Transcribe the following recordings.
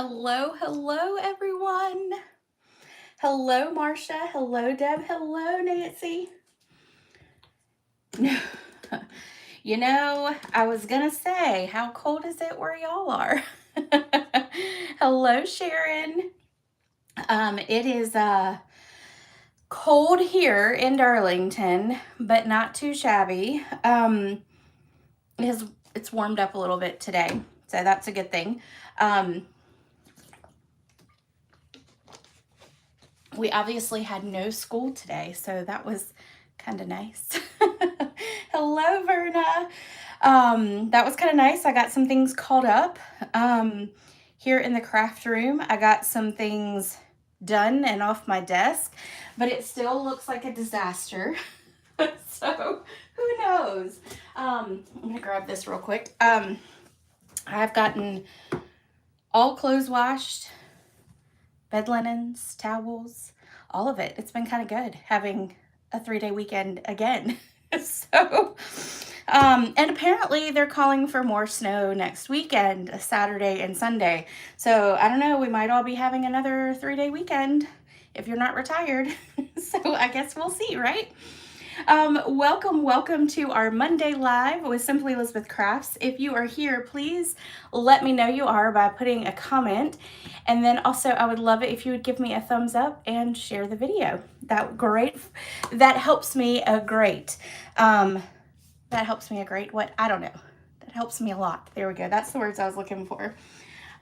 Hello, hello, everyone. Hello, Marcia. Hello, Deb. Hello, Nancy. I was going to say, how cold is it where y'all are? Hello, Sharon. It is cold here in Darlington, but not too shabby. It's warmed up a little bit today, so that's a good thing. We obviously had no school today, so that was kind of nice. Hello, Verna. That was kind of nice. I got some things caught up. Here in the craft room, I got some things done and off my desk, but it still looks like a disaster. So who knows? I'm gonna grab this real quick. I've gotten all clothes washed, bed linens, towels, all of it. It's been kind of good having a 3-day weekend again. So, and apparently they're calling for more snow next weekend, Saturday and Sunday. So I don't know, we might all be having another 3-day weekend if you're not retired. So I guess we'll see, right? Welcome to our Monday Live with Simply Elizabeth Crafts. If you are here, please let me know you are by putting a comment. And then also, I would love it if you would give me a thumbs up and share the video. That helps me a great. That helps me a great, what? I don't know. That helps me a lot. There we go. That's the words I was looking for.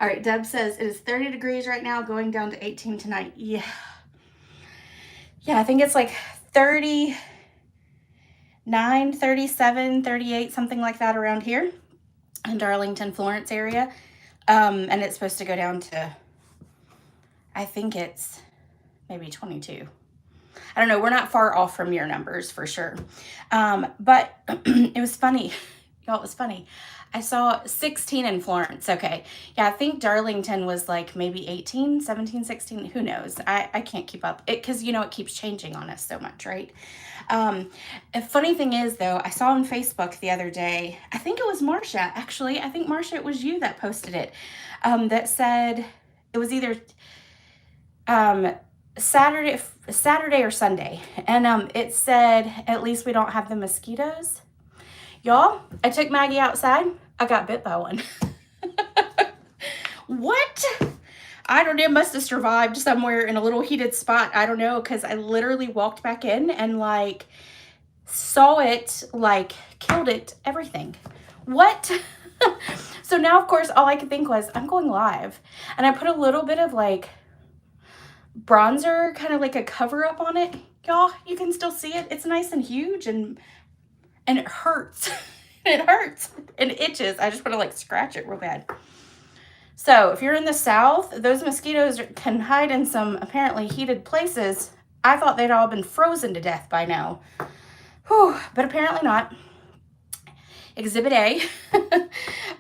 All right, Deb says it is 30 degrees right now, going down to 18 tonight. Yeah, I think it's like 39, 37, 38, something like that around here in Darlington, Florence area. And it's supposed to go down to, I think it's maybe 22. I don't know. We're not far off from your numbers for sure. But it was funny. Y'all, it was funny. I saw 16 in Florence. Okay. Yeah, I think Darlington was like maybe 18, 17, 16. Who knows? I can't keep up. Because, it keeps changing on us so much, right? A funny thing is, though, I saw on Facebook the other day, I think it was Marcia, actually. I think, Marcia, it was you that posted it, that said it was either Saturday or Sunday. And it said, at least we don't have the mosquitoes. Y'all, I took Maggie outside. I got bit by one. What? I don't know. Must have survived somewhere in a little heated spot. I don't know, because I literally walked back in and saw it, killed it, everything. What? So now, of course, all I could think was, I'm going live. And I put a little bit of bronzer, kind of like a cover up on it. Y'all, you can still see it. It's nice and huge, and it hurts. It hurts and it itches. I just want to scratch it real bad. So if you're in the South, those mosquitoes can hide in some apparently heated places. I thought they'd all been frozen to death by now. Whew, but apparently not. Exhibit A.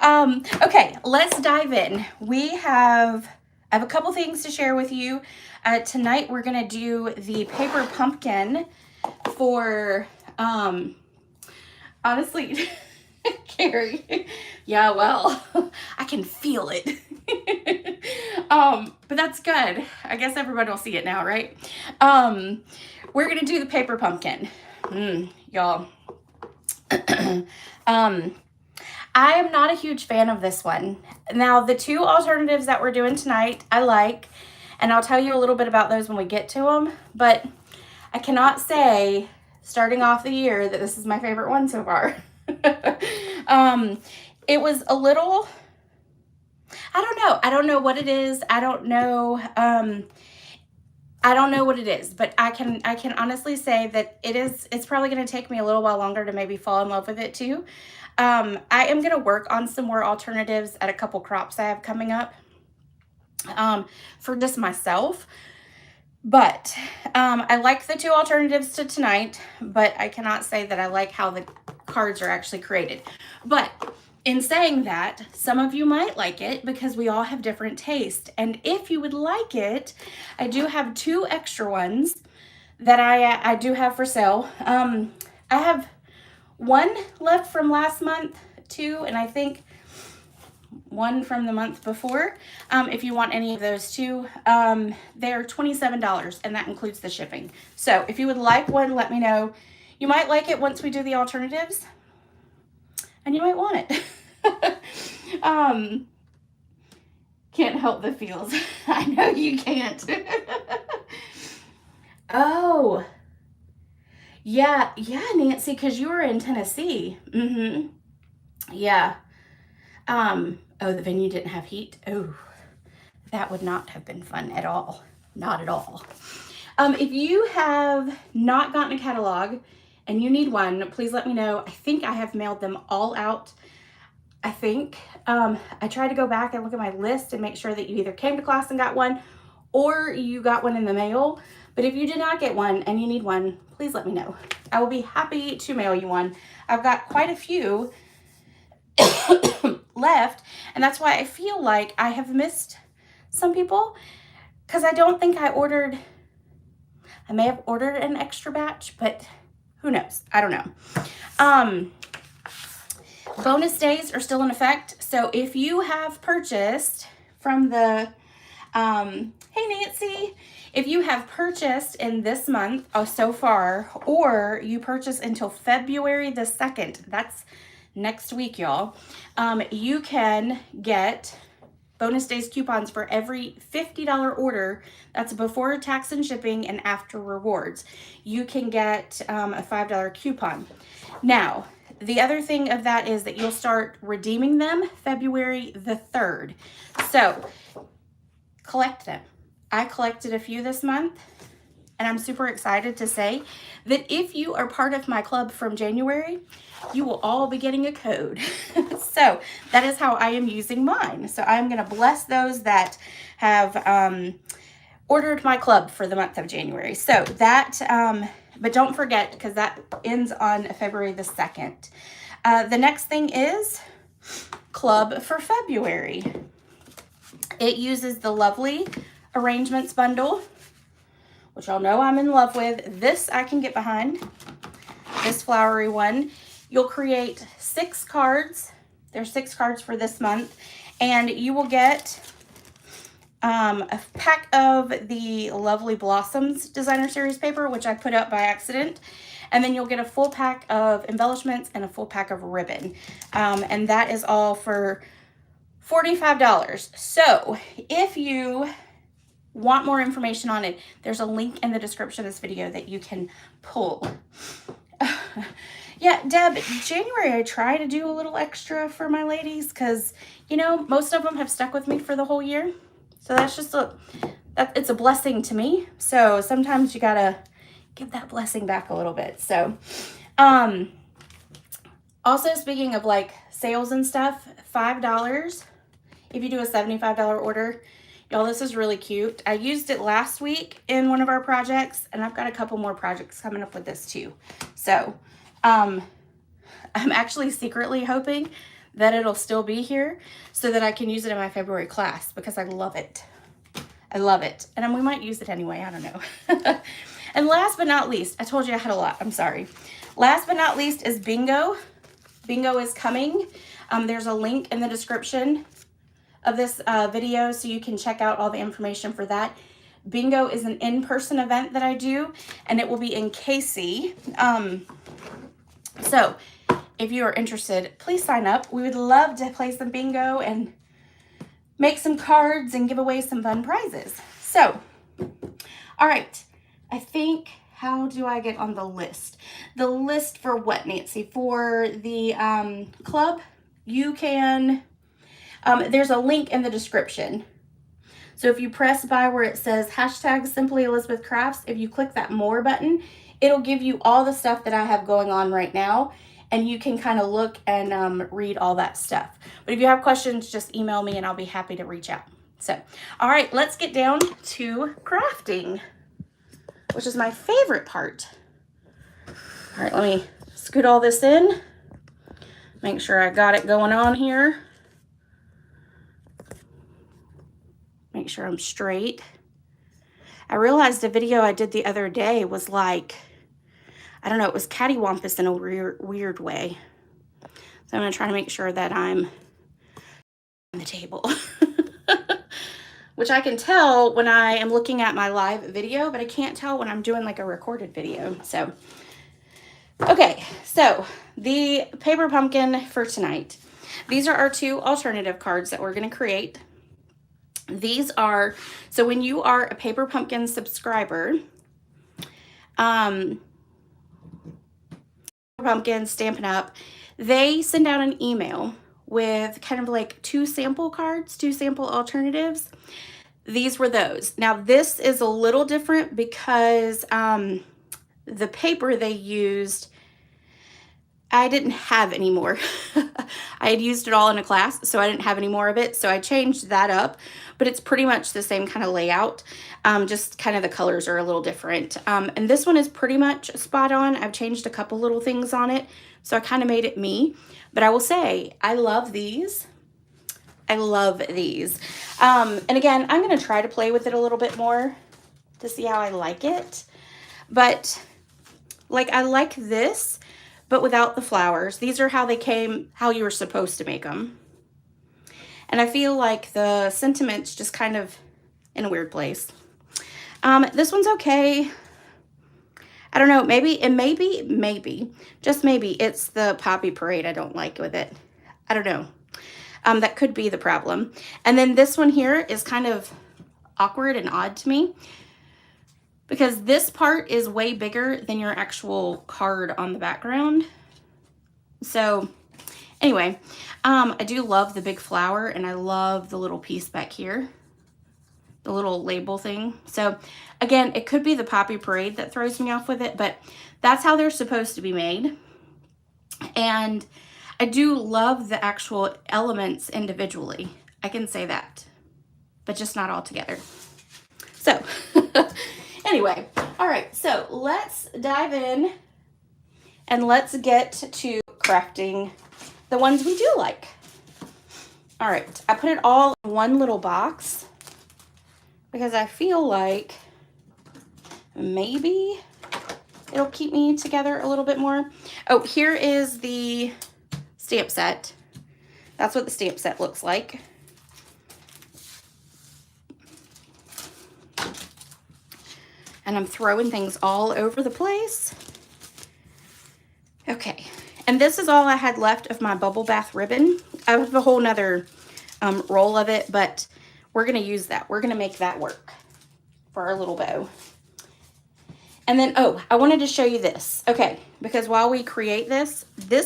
Okay, let's dive in. I have a couple things to share with you. Tonight we're going to do the paper pumpkin for, honestly, Carrie. Yeah, well, I can feel it. But that's good. I guess everybody will see it now, right? We're going to do the paper pumpkin. Y'all. I am not a huge fan of this one. Now, the two alternatives that we're doing tonight, I like, and I'll tell you a little bit about those when we get to them, but I cannot say, starting off the year, that this is my favorite one so far. It was a little, I don't know. I don't know what it is. I don't know what it is, but I can honestly say that it's probably going to take me a little while longer to maybe fall in love with it too. I am going to work on some more alternatives at a couple crops I have coming up, for just myself. But I like the two alternatives to tonight, but I cannot say that I like how the cards are actually created. But in saying that, some of you might like it because we all have different taste. And if you would like it, I do have 2 extra ones that I do have for sale. I have 1 left from last month, 2, and I think one from the month before. If you want any of those too, they're $27 and that includes the shipping. So if you would like one, let me know. You might like it once we do the alternatives and you might want it. Can't help the feels. I know you can't. Oh, yeah, Nancy, because you were in Tennessee. Yeah. Oh, the venue didn't have heat. Oh, that would not have been fun at all. Not at all. If you have not gotten a catalog and you need one, please let me know. I think I have mailed them all out. I think. I tried to go back and look at my list and make sure that you either came to class and got one or you got one in the mail. But if you did not get one and you need one, please let me know. I will be happy to mail you one. I've got quite a few left, and that's why I feel like I have missed some people, because I don't think I may have ordered an extra batch, but who knows? I don't know. Bonus days are still in effect. So if you have purchased from the, hey Nancy, if you have purchased in this month so far, or you purchase until February the 2nd, that's next week, y'all, you can get bonus days coupons for every $50 order. That's before tax and shipping and after rewards. You can get a $5 coupon. Now, the other thing of that is that you'll start redeeming them February the 3rd. So collect them. I collected a few this month, and I'm super excited to say that if you are part of my club from January, you will all be getting a code. So that is how I am using mine. So I'm going to bless those that have ordered my club for the month of January. So that, but don't forget, because that ends on February the 2nd. The next thing is Club for February. It uses the lovely Arrangements bundle, which y'all know I'm in love with. This I can get behind, this flowery one. You'll create 6 cards. There's 6 cards for this month, and you will get a pack of the Lovely Blossoms Designer Series paper, which I put up by accident. And then you'll get a full pack of embellishments and a full pack of ribbon. And that is all for $45. So if you want more information on it, there's a link in the description of this video that you can pull. Yeah, Deb, January I try to do a little extra for my ladies because, you know, most of them have stuck with me for the whole year. So that's just it's a blessing to me. So sometimes you gotta give that blessing back a little bit. So, also speaking of like sales and stuff, $5 if you do a $75 order. Y'all, this is really cute. I used it last week in one of our projects, and I've got a couple more projects coming up with this too. So, I'm actually secretly hoping that it'll still be here so that I can use it in my February class because I love it. I love it. And we might use it anyway. I don't know. And last but not least, I told you I had a lot. I'm sorry. Last but not least is Bingo. Bingo is coming. There's a link in the description of this video so you can check out all the information for that. Bingo is an in-person event that I do, and it will be in Casey. So if you are interested, please sign up. We would love to play some bingo and make some cards and give away some fun prizes. So, all right. I think, how do I get on the list? The list for what, Nancy? For the club, you can, there's a link in the description. So if you press by where it says hashtag Simply Elizabeth Crafts, if you click that more button, it'll give you all the stuff that I have going on right now. And you can kind of look and read all that stuff. But if you have questions, just email me and I'll be happy to reach out. So, all right, let's get down to crafting, which is my favorite part. All right, let me scoot all this in. Make sure I got it going on here. Make sure I'm straight. I realized the video I did the other day was like, I don't know, it was cattywampus in a weird way. So I'm going to try to make sure that I'm on the table. Which I can tell when I am looking at my live video, but I can't tell when I'm doing like a recorded video. So, okay, so the paper pumpkin for tonight. These are our 2 alternative cards that we're going to create. These are, so when you are a Paper Pumpkin subscriber, Pumpkin, Stampin' Up, they send out an email with kind of like 2 sample cards, 2 sample alternatives. These were those. Now this is a little different because the paper they used, I didn't have any more. I had used it all in a class, so I didn't have any more of it. So I changed that up, but it's pretty much the same kind of layout. Just kind of the colors are a little different. And this one is pretty much spot on. I've changed a couple little things on it, so I kind of made it me. But I will say, I love these. I love these. And again, I'm going to try to play with it a little bit more to see how I like it. But like, I like this, but without the flowers. These are how they came, how you were supposed to make them. And I feel like the sentiment's just kind of in a weird place. This one's okay. I don't know, maybe, just maybe it's the Poppy Parade I don't like with it. I don't know. That could be the problem. And then this one here is kind of awkward and odd to me because this part is way bigger than your actual card on the background. So anyway, I do love the big flower and I love the little piece back here, the little label thing. So again, it could be the Poppy Parade that throws me off with it, but that's how they're supposed to be made. And I do love the actual elements individually. I can say that, but just not all together. So anyway, all right, so let's dive in and let's get to crafting the ones we do like. All right, I put it all in one little box because I feel like maybe it'll keep me together a little bit more. Oh, here is the stamp set. That's what the stamp set looks like. And I'm throwing things all over the place. Okay, and this is all I had left of my bubble bath ribbon. I have a whole nother roll of it, but we're gonna use that. We're gonna make that work for our little bow. And then, oh, I wanted to show you this. Okay, because while we create this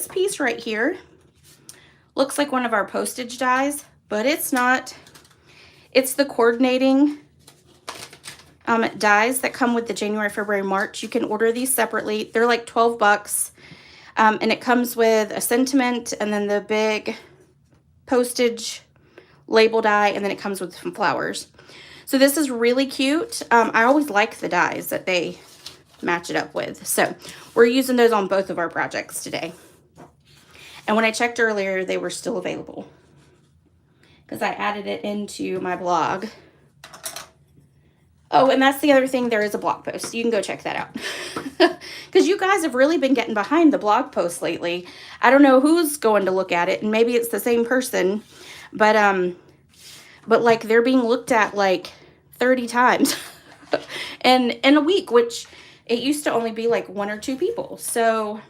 piece right here looks like one of our postage dies, but it's not. It's the coordinating dies that come with the January, February, March. You can order these separately. They're like 12 bucks. And it comes with a sentiment and then the big postage label die, and then it comes with some flowers. So this is really cute. I always like the dies that they match it up with. So we're using those on both of our projects today. And when I checked earlier, they were still available because I added it into my blog. Oh, and that's the other thing. There is a blog post. You can go check that out. Because you guys have really been getting behind the blog post lately. I don't know who's going to look at it, and maybe it's the same person. But like they're being looked at like 30 times and in a week, which it used to only be like 1 or 2 people. So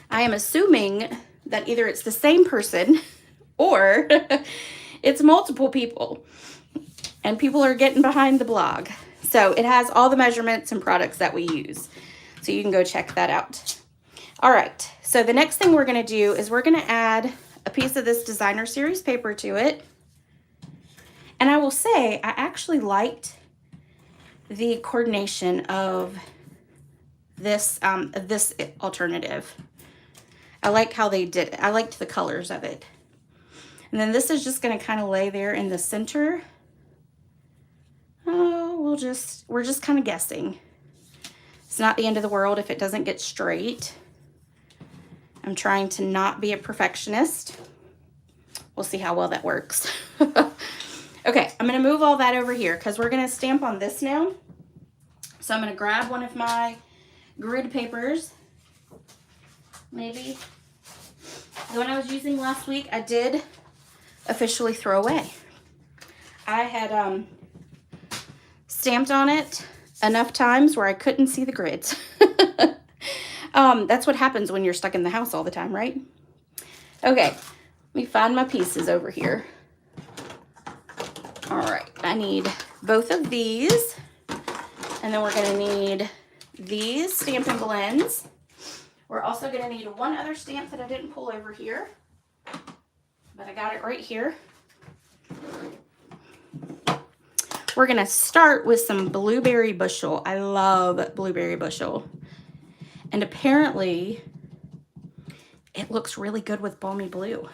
I am assuming that either it's the same person or it's multiple people. And people are getting behind the blog. So it has all the measurements and products that we use. So you can go check that out. All right. So the next thing we're going to do is we're going to add a piece of this designer series paper to it. And I will say, I actually liked the coordination of this, this alternative. I like how they did it. I liked the colors of it. And then this is just going to kind of lay there in the center. Oh, we're just kind of guessing. It's not the end of the world if it doesn't get straight. I'm trying to not be a perfectionist. We'll see how well that works. Okay, I'm going to move all that over here because we're going to stamp on this now. So I'm going to grab one of my grid papers. Maybe the one I was using last week. I did officially throw away. I had stamped on it enough times where I couldn't see the grids. That's what happens when you're stuck in the house all the time, right? Okay, let me find my pieces over here. All right, I need both of these, and then we're gonna need these Stampin' Blends. We're also gonna need one other stamp that I didn't pull over here, but I got it right here. We're gonna start with some Blueberry Bushel. I love Blueberry Bushel. And apparently it looks really good with Balmy Blue.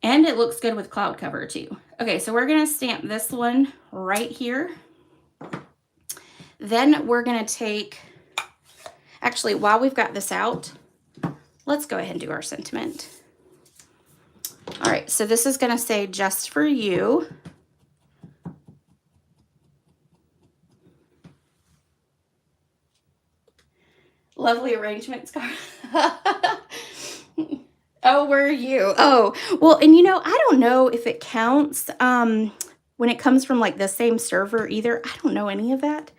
And it looks good with Cloud Cover too. Okay, so we're gonna stamp this one right here. Then we're gonna take, actually, while we've got this out, let's go ahead and do our sentiment. All right, so this is gonna say just for you. Lovely arrangements. Oh, were you? Oh, well, and you know, I don't know if it counts when it comes from like the same server either. I don't know any of that,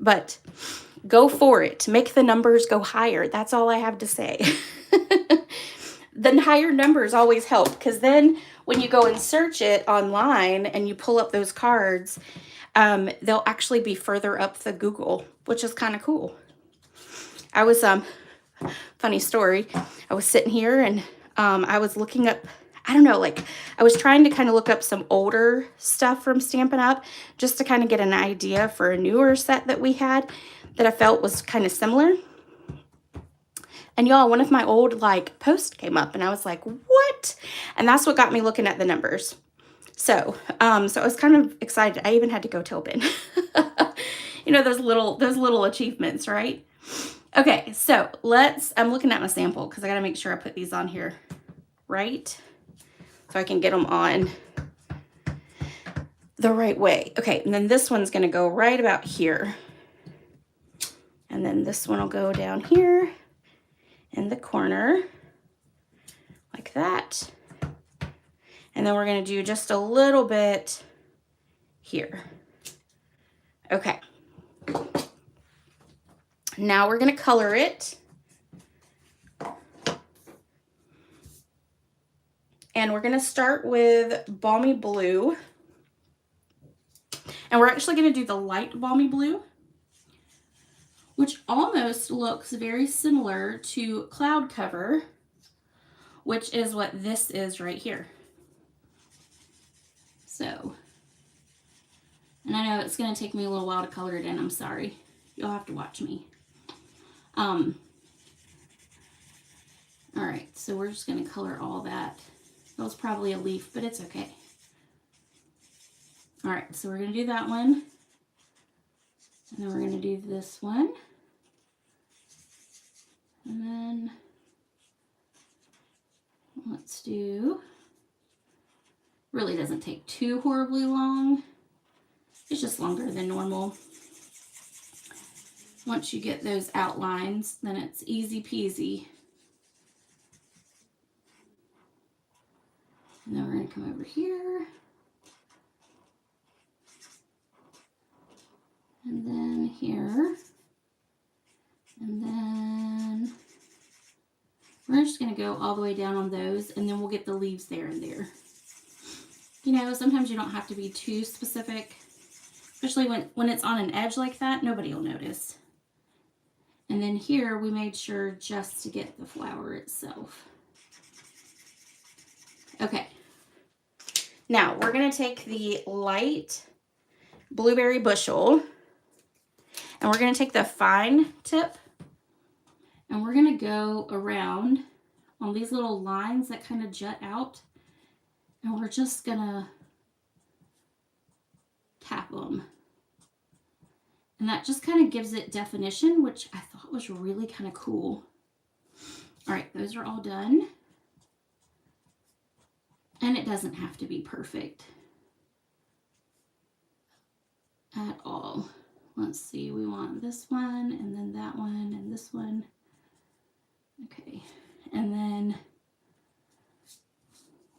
but go for it. Make the numbers go higher. That's all I have to say. The higher numbers always help, because then when you go and search it online and you pull up those cards, they'll actually be further up the Google, which is kind of cool. I was, funny story, I was sitting here and I was looking up, I don't know, like I was trying to kind of look up some older stuff from Stampin' Up! Just to kind of get an idea for a newer set that we had that I felt was kind of similar. And y'all, one of my old like posts came up and I was like, what? And that's what got me looking at the numbers. So, so I was kind of excited. I even had to go tell Ben. You know, those little achievements, right? Okay, so I'm looking at my sample because I got to make sure I put these on here right so I can get them on the right way. Okay, and then this one's going to go right about here. And then this one will go down here in the corner like that. And then we're going to do just a little bit here. Okay. Now we're going to color it. And we're going to start with Balmy Blue. And we're actually going to do the light Balmy Blue, which almost looks very similar to Cloud Cover, which is what this is right here. So, and I know it's going to take me a little while to color it in. I'm sorry. You'll have to watch me. All right, so we're just going to color all that. That was probably a leaf, but it's okay. All right, so we're going to do that one. And then we're going to do this one. And then let's do, really doesn't take too horribly long. It's just longer than normal. Once you get those outlines, then it's easy peasy. And then we're going to come over here. And then here. And then we're just going to go all the way down on those, and then we'll get the leaves there and there. You know, sometimes you don't have to be too specific, especially when it's on an edge like that, nobody will notice. And then here we made sure just to get the flower itself. Okay. Now we're going to take the light Blueberry Bushel and we're going to take the fine tip and we're going to go around on these little lines that kind of jut out, and we're just going to tap them. And that just kind of gives it definition, which I thought was really kind of cool. All right, those are all done. And it doesn't have to be perfect at all. Let's see, we want this one, and then that one, and this one. Okay, and then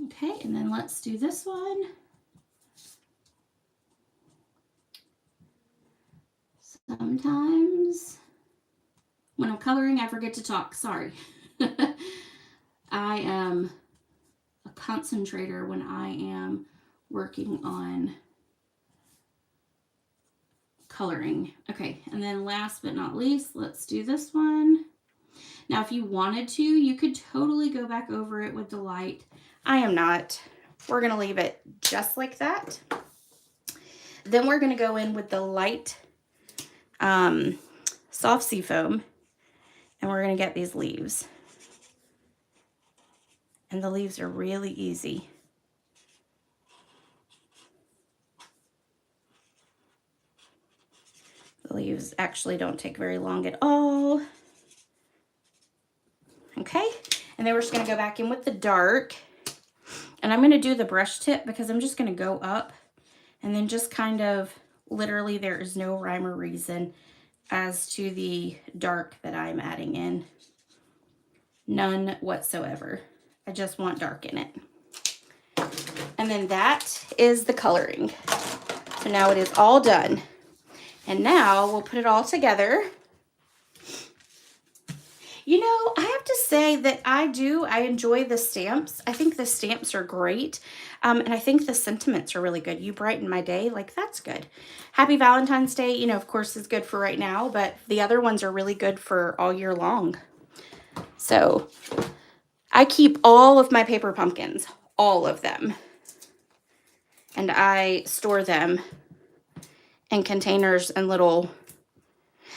Okay, and then let's do this one. Sometimes when I'm coloring, I forget to talk. Sorry. I am a concentrator when I am working on coloring. Okay, and then last but not least, let's do this one. Now, if you wanted to, you could totally go back over it with the light. I am not. We're going to leave it just like that. Then we're going to go in with the light soft seafoam, and we're going to get these leaves. And the leaves are really easy. The leaves actually don't take very long at all. Okay, and then we're just going to go back in with the dark. And I'm going to do the brush tip because I'm just going to go up and then just kind of, literally there is no rhyme or reason as to the dark that I'm adding in. None whatsoever. I just want dark in it. And then that is the coloring. So now it is all done. And now we'll put it all together. You know, I have to say that I enjoy the stamps. I think the stamps are great. And I think the sentiments are really good. You brighten my day, like that's good. Happy Valentine's Day, you know, of course is good for right now, but the other ones are really good for all year long. So I keep all of my paper pumpkins, all of them. And I store them in containers and little...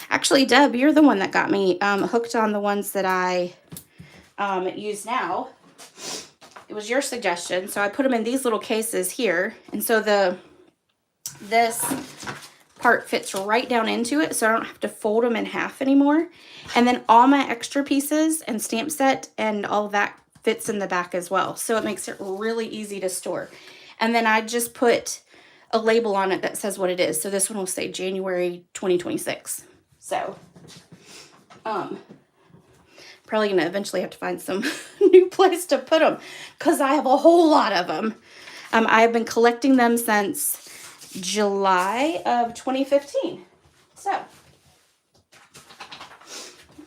Actually, Deb, you're the one that got me hooked on the ones that I use now. It was your suggestion. So I put them in these little cases here. And so this part fits right down into it. So I don't have to fold them in half anymore. And then all my extra pieces and stamp set and all that fits in the back as well. So it makes it really easy to store. And then I just put a label on it that says what it is. So this one will say January 2026. So, probably going to eventually have to find some new place to put them because I have a whole lot of them. I have been collecting them since July of 2015. So,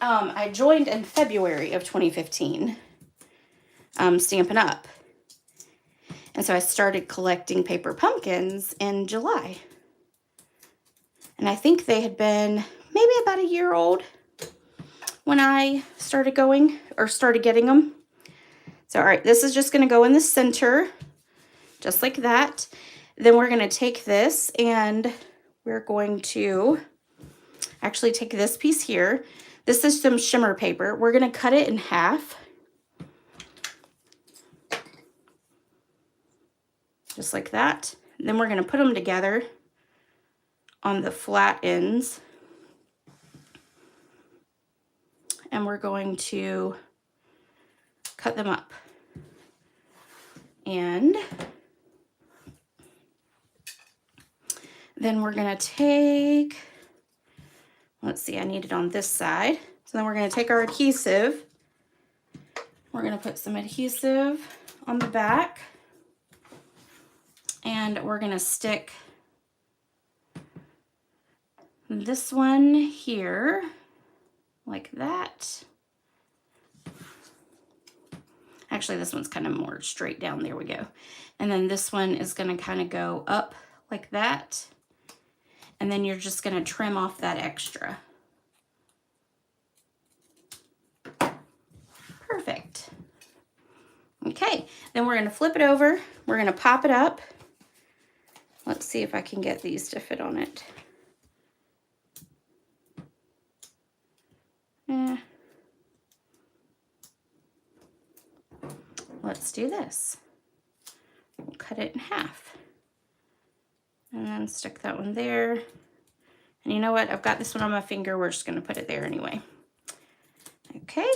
I joined in February of 2015, Stampin' Up. And so I started collecting paper pumpkins in July. And I think they had been maybe about a year old when I started going or started getting them. So, all right, this is just going to go in the center, just like that. Then we're going to take this and we're going to actually take this piece here. This is some shimmer paper. We're going to cut it in half. Just like that. Then we're going to put them together on the flat ends. And we're going to cut them up. And then we're going to take, let's see, I need it on this side. So then we're going to take our adhesive. We're going to put some adhesive on the back. And we're going to stick this one here. Like that. Actually, this one's kind of more straight down. There we go. And then this one is going to kind of go up like that. And then you're just going to trim off that extra. Perfect. Okay, then we're going to flip it over. We're going to pop it up. Let's see if I can get these to fit on it. Let's do this. We'll cut it in half. And then stick that one there. And you know what? I've got this one on my finger. We're just going to put it there anyway. Okay.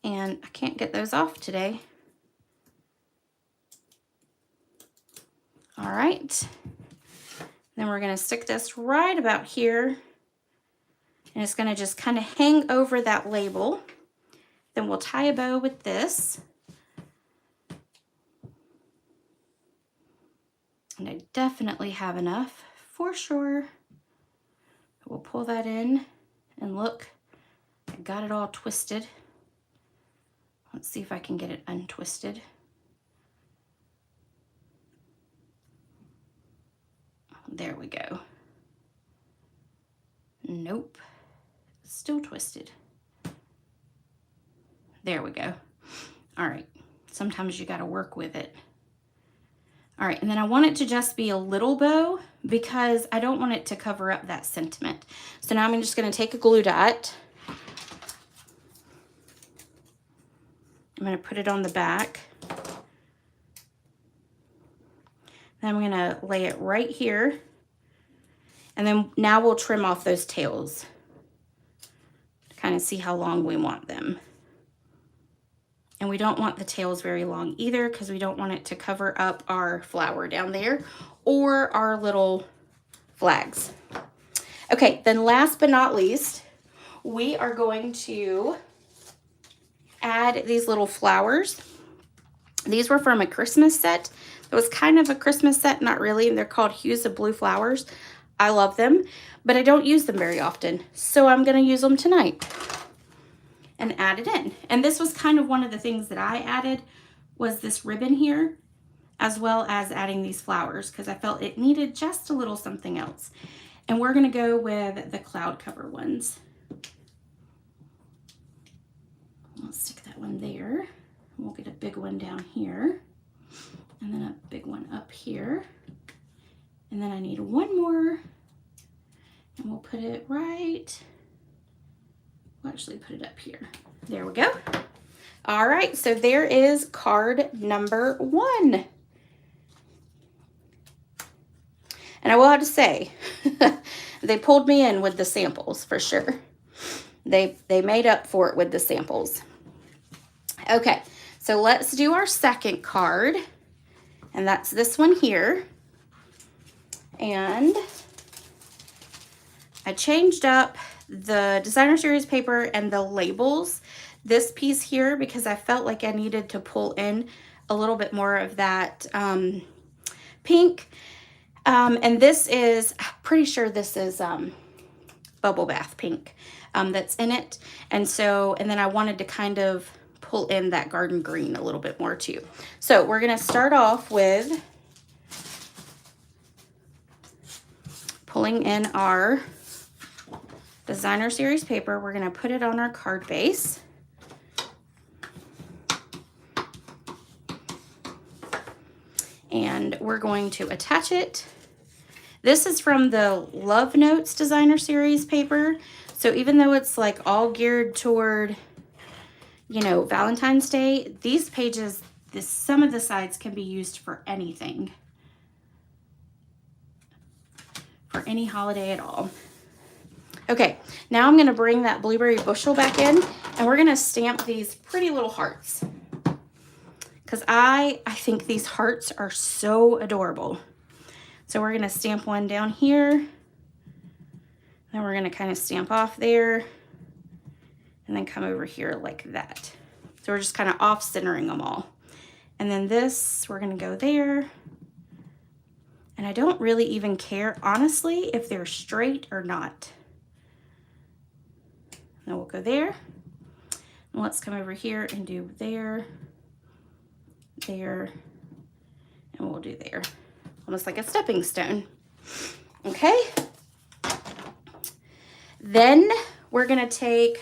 And I can't get those off today. All right. Then we're going to stick this right about here. And it's going to just kind of hang over that label then we'll tie a bow with this. And I definitely have enough for sure. We'll pull that in and look, I got it all twisted. Let's see if I can get it untwisted. There we go. Nope, still twisted. There we go. All right, sometimes you gotta work with it. All right, and then I want it to just be a little bow because I don't want it to cover up that sentiment. So now I'm just gonna take a glue dot. I'm gonna put it on the back. Then I'm gonna lay it right here. And then now we'll trim off those tails to kind of see how long we want them. And we don't want the tails very long either because we don't want it to cover up our flower down there or our little flags. Okay, then last but not least, we are going to add these little flowers. These were from a Christmas set. It was kind of a Christmas set, not really. They're called Hues of Blue Flowers. I love them, but I don't use them very often. So I'm gonna use them tonight and add it in. And this was kind of one of the things that I added was this ribbon here, as well as adding these flowers because I felt it needed just a little something else. And we're gonna go with the cloud cover ones. I'll stick that one there. We'll get a big one down here and then a big one up here. And then I need one more and we'll put it right, we'll actually put it up here. There we go. All right, so there is card number 1. And I will have to say, they pulled me in with the samples for sure. They made up for it with the samples. Okay, so let's do our second card. And that's this one here. And I changed up the designer series paper and the labels this piece here because I felt like I needed to pull in a little bit more of that pink. And this is, I'm pretty sure this is bubble bath pink that's in it. And then I wanted to kind of pull in that garden green a little bit more too. So we're gonna start off with pulling in our designer series paper. We're gonna put it on our card base. And we're going to attach it. This is from the Love Notes designer series paper. So even though it's like all geared toward, you know, Valentine's Day, these pages, some of the sides can be used for anything. For any holiday at all. Okay, now I'm gonna bring that blueberry bushel back in and we're gonna stamp these pretty little hearts. Because I think these hearts are so adorable. So we're gonna stamp one down here. Then we're gonna kind of stamp off there and then come over here like that. So we're just kind of off centering them all. And then this, we're gonna go there. And I don't really even care, honestly, if they're straight or not. Now we'll go there. And let's come over here and do there, there, and we'll do there. Almost like a stepping stone. Okay. Then we're gonna take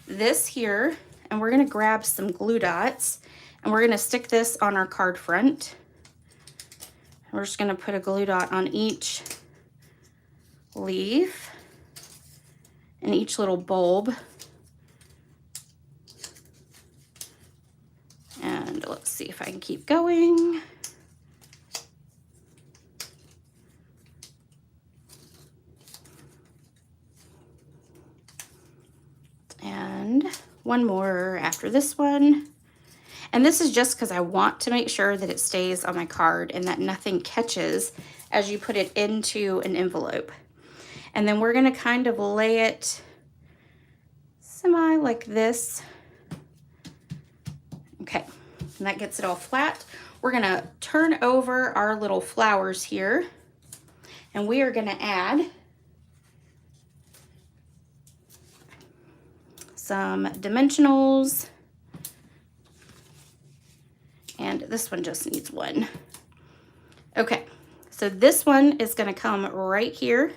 this here and we're gonna grab some glue dots and we're gonna stick this on our card front. We're just gonna put a glue dot on each leaf and each little bulb. And let's see if I can keep going. And one more after this one. And this is just because I want to make sure that it stays on my card and that nothing catches as you put it into an envelope. And then we're gonna kind of lay it semi like this Okay, and that gets it all flat. We're gonna turn over our little flowers here, and we are gonna add some dimensionals, and this one just needs one. Okay, so this one is gonna come right here,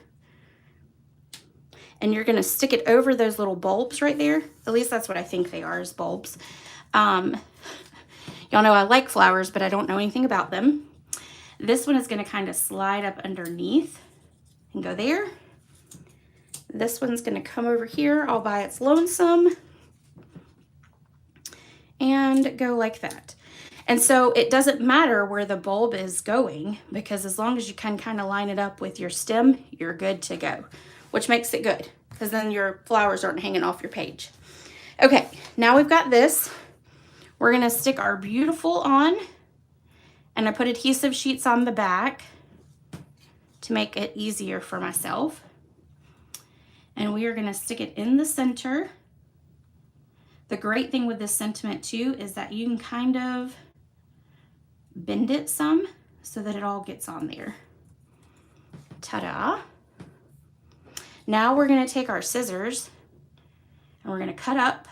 and you're gonna stick it over those little bulbs right there. At least that's what I think they are, is bulbs. Y'all know I like flowers, but I don't know anything about them. This one is gonna kind of slide up underneath and go there. This one's gonna come over here all by its lonesome and go like that. And so it doesn't matter where the bulb is going, because as long as you can kind of line it up with your stem, you're good to go, which makes it good because then your flowers aren't hanging off your page. Okay, now we've got this. We're gonna stick our beautiful on, and I put adhesive sheets on the back to make it easier for myself. And we are gonna stick it in the center. The great thing with this sentiment too is that you can kind of bend it some so that it all gets on there. Ta-da. Now we're gonna take our scissors and we're gonna cut up,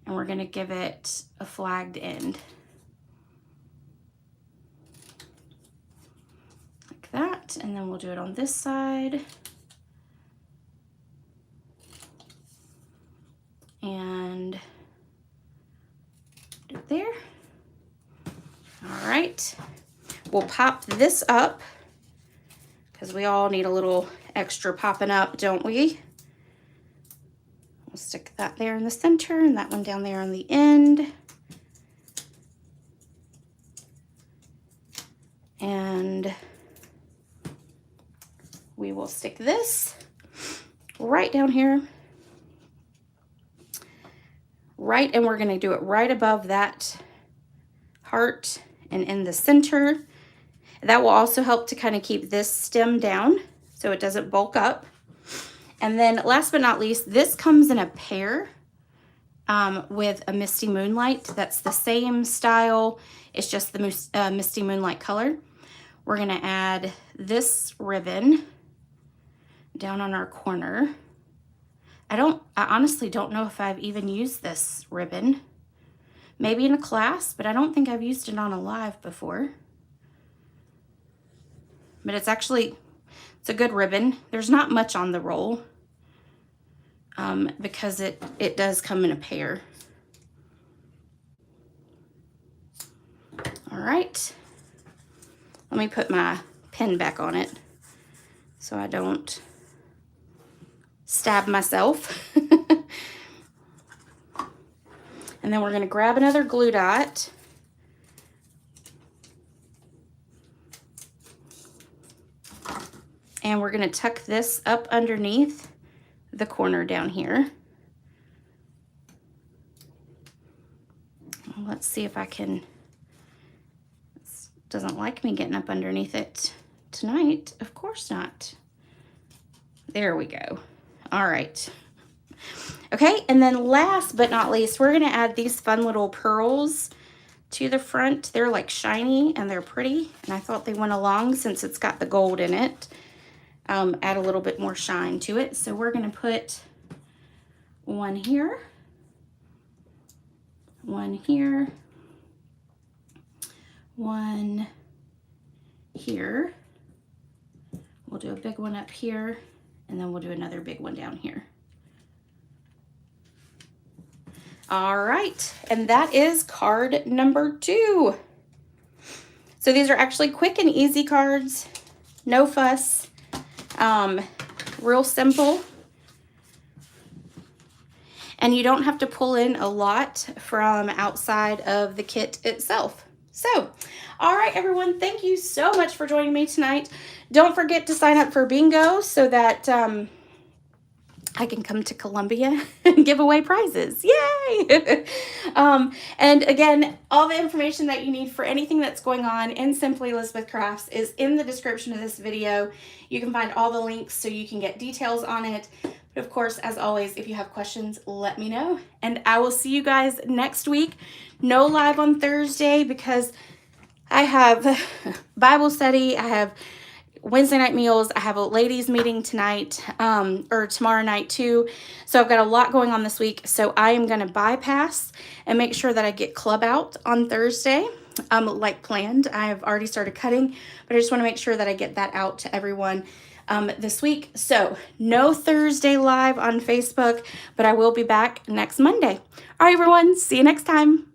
and we're gonna give it a flagged end. Like that, and then we'll do it on this side. And do it there. All right, we'll pop this up because we all need a little extra popping up, don't we? We'll stick that there in the center and that one down there on the end. And we will stick this right down here. Right, and we're gonna do it right above that heart and in the center. That will also help to kind of keep this stem down so it doesn't bulk up. And then last but not least, this comes in a pair with a Misty Moonlight. That's the same style. It's just the Misty Moonlight color. We're gonna add this ribbon down on our corner. I honestly don't know if I've even used this ribbon. Maybe in a class, but I don't think I've used it on a live before. But it's a good ribbon. There's not much on the roll because it does come in a pair. All right, let me put my pen back on it so I don't stab myself. And then we're going to grab another glue dot. And we're going to tuck this up underneath the corner down here. Let's see if I can. This doesn't like me getting up underneath it tonight. Of course not. There we go. All right. Okay, and then last but not least, we're gonna add these fun little pearls to the front. They're like shiny and they're pretty, and I thought they went along since it's got the gold in it. Add a little bit more shine to it. So we're gonna put one here, one here, one here. We'll do a big one up here, and then we'll do another big one down here. All right, and that is card number 2. So these are actually quick and easy cards, no fuss, real simple. And you don't have to pull in a lot from outside of the kit itself. So, all right, everyone, thank you so much for joining me tonight. Don't forget to sign up for bingo so that I can come to Columbia and give away prizes. Yay! And again, all the information that you need for anything that's going on in Simply Elizabeth Crafts is in the description of this video. You can find all the links so you can get details on it. But But of course, as always, if you have questions, let me know. And I will see you guys next week. No live on Thursday because I have Bible study. I have Wednesday night meals. I have a ladies meeting tonight, or tomorrow night too. So I've got a lot going on this week. So I am going to bypass and make sure that I get club out on Thursday, like planned. I have already started cutting, but I just want to make sure that I get that out to everyone this week. So no Thursday live on Facebook, but I will be back next Monday. All right, everyone. See you next time.